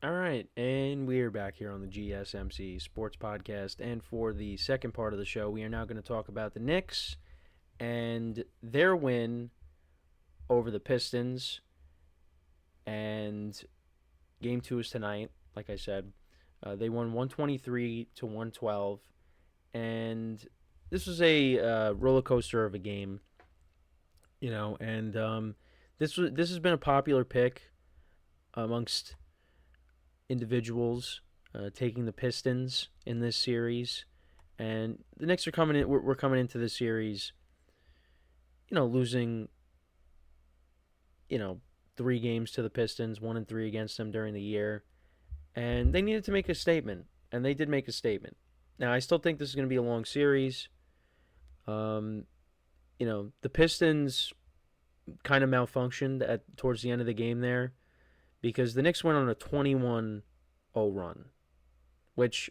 All right, and we're back here on the GSMC Sports Podcast. And for the second part of the show, we are now going to talk about the Knicks and their win over the Pistons. And game two is tonight, like I said. They won 123 to 112. And this was a roller coaster of a game, and this has been a popular pick amongst individuals taking the Pistons in this series, and the Knicks are coming in. We're coming into the series, losing, 3 games to the Pistons, 1-3 against them during the year, and they needed to make a statement, and they did make a statement. Now, I still think this is going to be a long series. The Pistons kind of malfunctioned towards the end of the game there because the Knicks went on a 21-0 run, which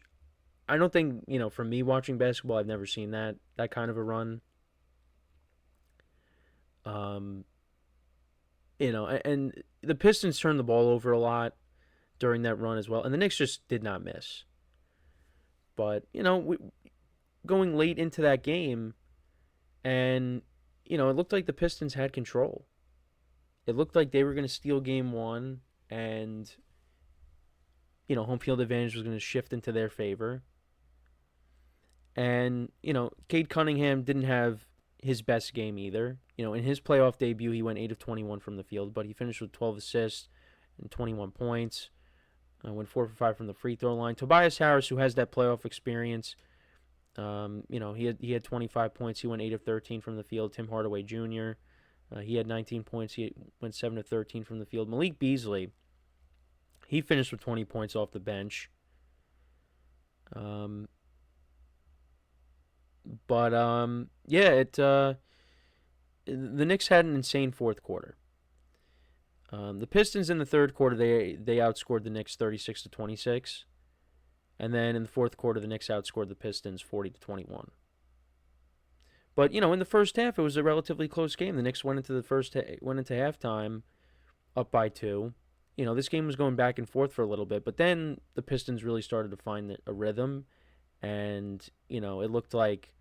I don't think, from me watching basketball, I've never seen that kind of a run. And the Pistons turned the ball over a lot during that run as well, and the Knicks just did not miss. But, going late into that game, and, it looked like the Pistons had control. It looked like they were going to steal game one, and, home field advantage was going to shift into their favor. And, Cade Cunningham didn't have his best game either. In his playoff debut, he went 8 of 21 from the field, but he finished with 12 assists and 21 points. Went 4 for 5 from the free throw line. Tobias Harris, who has that playoff experience, he had 25 points. He went 8 of 13 from the field. Tim Hardaway Jr., he had 19 points. He went 7 of 13 from the field. Malik Beasley, he finished with 20 points off the bench. The Knicks had an insane fourth quarter. The Pistons in the third quarter, they outscored the Knicks 36 to 26. And then in the fourth quarter, the Knicks outscored the Pistons 40 to 21. But, in the first half, it was a relatively close game. The Knicks went into halftime up by 2. This game was going back and forth for a little bit, but then the Pistons really started to find a rhythm, and, it looked like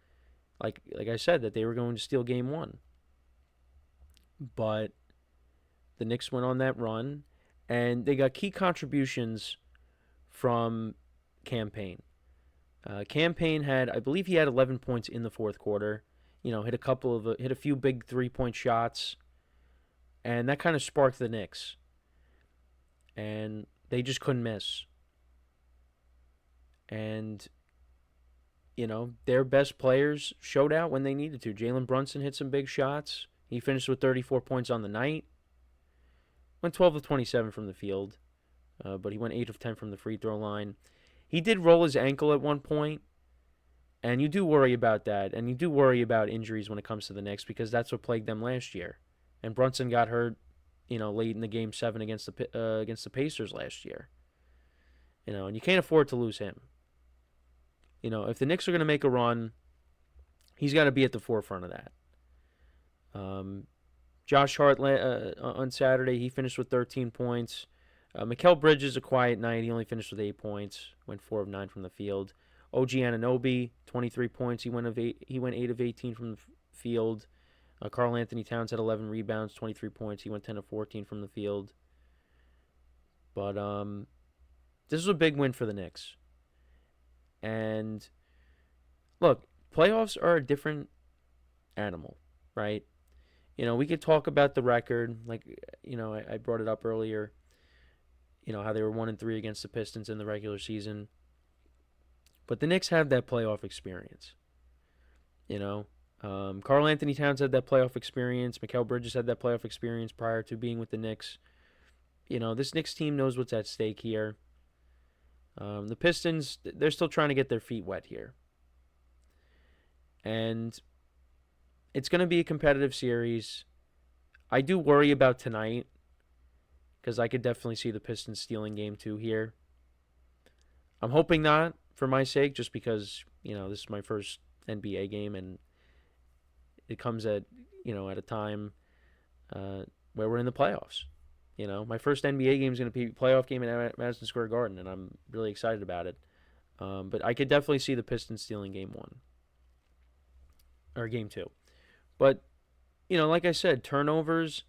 I said, that they were going to steal game one. But the Knicks went on that run, and they got key contributions from Campaign. Campaign had, I believe he had 11 points in the fourth quarter. Hit a few big 3-point shots, and that kind of sparked the Knicks. And they just couldn't miss. And, their best players showed out when they needed to. Jalen Brunson hit some big shots. He finished with 34 points on the night. Went 12 of 27 from the field, but he went 8 of 10 from the free throw line. He did roll his ankle at one point, and you do worry about that, and you do worry about injuries when it comes to the Knicks because that's what plagued them last year. And Brunson got hurt, late in the Game 7 against the Pacers last year. And you can't afford to lose him. If the Knicks are going to make a run, he's got to be at the forefront of that. Josh Hart on Saturday, he finished with 13 points. Mikal Bridges, a quiet night. He only finished with 8 points. Went 4 of 9 from the field. OG Anunoby, 23 points. He went 8 of 18 from the field. Karl Anthony Towns had 11 rebounds, 23 points. He went 10 of 14 from the field. But this was a big win for the Knicks. And look, playoffs are a different animal, right? We could talk about the record, like, I brought it up earlier, how they were 1-3 against the Pistons in the regular season. But the Knicks have that playoff experience. Karl Anthony Towns had that playoff experience. Mikal Bridges had that playoff experience prior to being with the Knicks. This Knicks team knows what's at stake here. The Pistons, they're still trying to get their feet wet here. And it's going to be a competitive series. I do worry about tonight because I could definitely see the Pistons stealing game 2 here. I'm hoping not for my sake, just because, this is my first NBA game and it comes at a time where we're in the playoffs. My first NBA game is going to be a playoff game at Madison Square Garden, and I'm really excited about it. But I could definitely see the Pistons stealing game one or game two. But, like I said, turnovers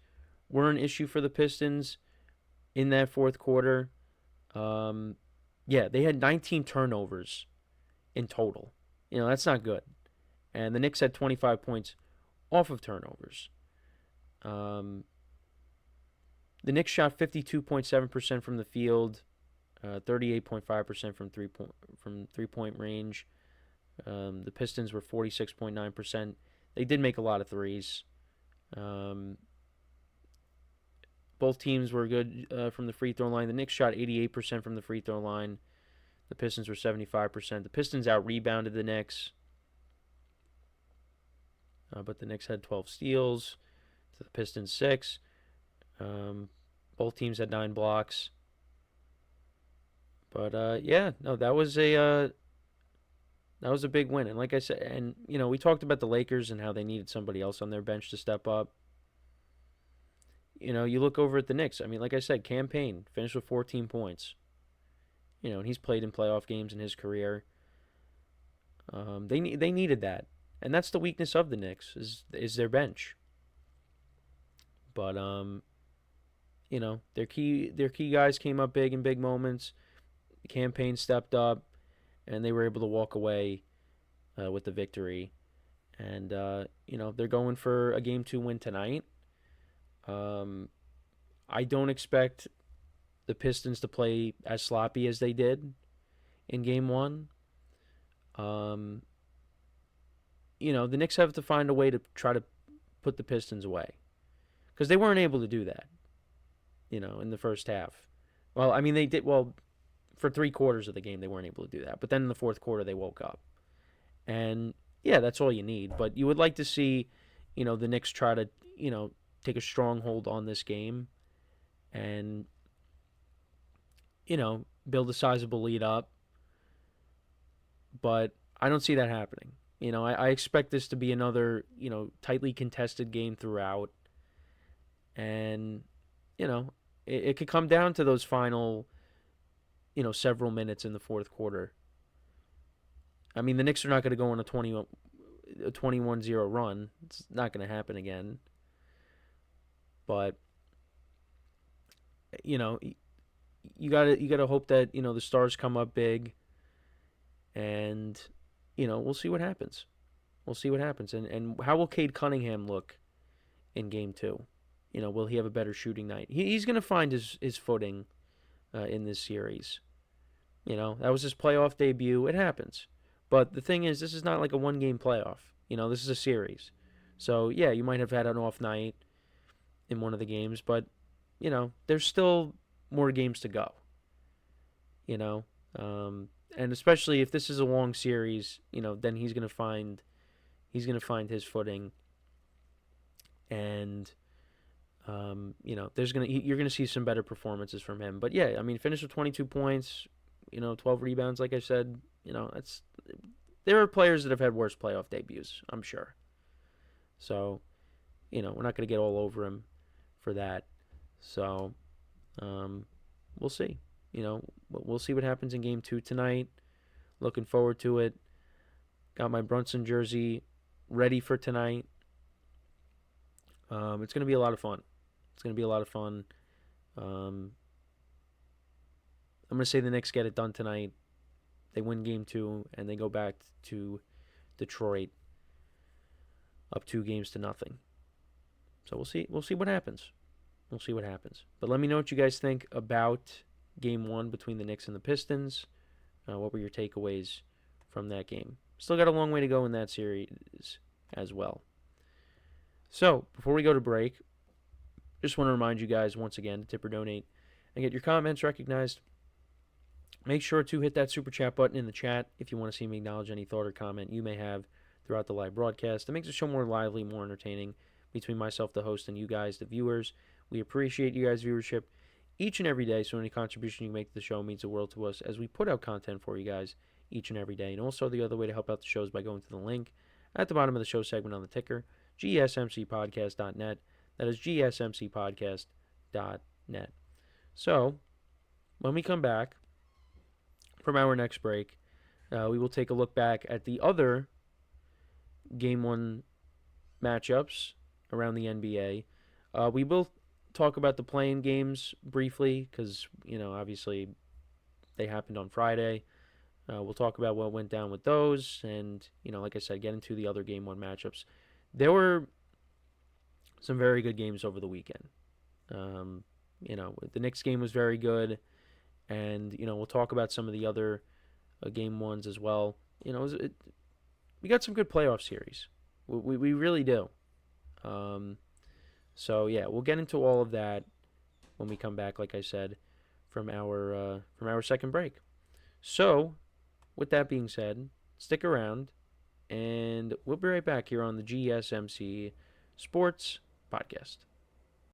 were an issue for the Pistons in that fourth quarter. Yeah, they had 19 turnovers in total. That's not good. And the Knicks had 25 points off of turnovers. The Knicks shot 52.7% from the field, 38.5% from 3-point range. The Pistons were 46.9%. They did make a lot of threes. Both teams were good from the free throw line. The Knicks shot 88% from the free throw line. The Pistons were 75%. The Pistons out-rebounded the Knicks. But the Knicks had 12 steals. The Pistons 6. Both teams had 9 blocks. But that was a big win. And like I said, and we talked about the Lakers and how they needed somebody else on their bench to step up. You look over at the Knicks. I mean, like I said, Cam Payne finished with 14 points. And he's played in playoff games in his career. They needed that, and that's the weakness of the Knicks is their bench. But their key guys came up big in big moments. The Cam Payne stepped up, and they were able to walk away with the victory. And they're going for a game 2 win tonight. I don't expect the Pistons to play as sloppy as they did in game 1. The Knicks have to find a way to try to put the Pistons away, because they weren't able to do that, in the first half. Well, I mean, they did, well, for 3/4 of the game, they weren't able to do that. But then in the fourth quarter, they woke up. And, yeah, that's all you need. But you would like to see, the Knicks try to, take a stronghold on this game and, build a sizable lead up. But I don't see that happening. I expect this to be another, tightly contested game throughout. And, it could come down to those final, several minutes in the fourth quarter. I mean, the Knicks are not going to go on a 21-0 run. It's not going to happen again. But, you gotta hope that, the Stars come up big. And, we'll see what happens. We'll see what happens. And how will Cade Cunningham look in game 2? Will he have a better shooting night? He's going to find his footing in this series. That was his playoff debut. It happens. But the thing is, this is not like a one-game playoff. This is a series. So, yeah, you might have had an off night in one of the games. But, there's still more games to go. And especially if this is a long series, then he's gonna find his footing, and you're gonna see some better performances from him. But yeah, I mean, finished with 22 points, 12 rebounds, like I said, there are players that have had worse playoff debuts, I'm sure. So, we're not gonna get all over him for that. So, we'll see. We'll see what happens in game 2 tonight. Looking forward to it. Got my Brunson jersey ready for tonight. It's going to be a lot of fun. I'm going to say the Knicks get it done tonight. They win game 2, and they go back to Detroit up 2-0. So we'll see what happens. But let me know what you guys think about game 1 between the Knicks and the Pistons. What were your takeaways from that game? Still got a long way to go in that series as well. So, before we go to break, just want to remind you guys once again to tip or donate and get your comments recognized. Make sure to hit that super chat button in the chat if you want to see me acknowledge any thought or comment you may have throughout the live broadcast. It makes the show more lively, more entertaining between myself, the host, and you guys, the viewers. We appreciate you guys' viewership each and every day, so any contribution you make to the show means the world to us as we put out content for you guys each and every day. And also the other way to help out the show is by going to the link at the bottom of the show segment on the ticker, GSMCPodcast.net. That is GSMCPodcast.net. So, when we come back from our next break, we will take a look back at the other Game 1 matchups around the NBA. We will talk about the play-in games briefly because, obviously they happened on Friday. We'll talk about what went down with those and, like I said, get into the other Game 1 matchups. There were some very good games over the weekend. Um, the Knicks game was very good, and, we'll talk about some of the other Game 1s as well. We got some good playoff series. We really do. Um, so yeah, we'll get into all of that when we come back. Like I said, from our second break. So, with that being said, stick around, and we'll be right back here on the GSMC Sports Podcast.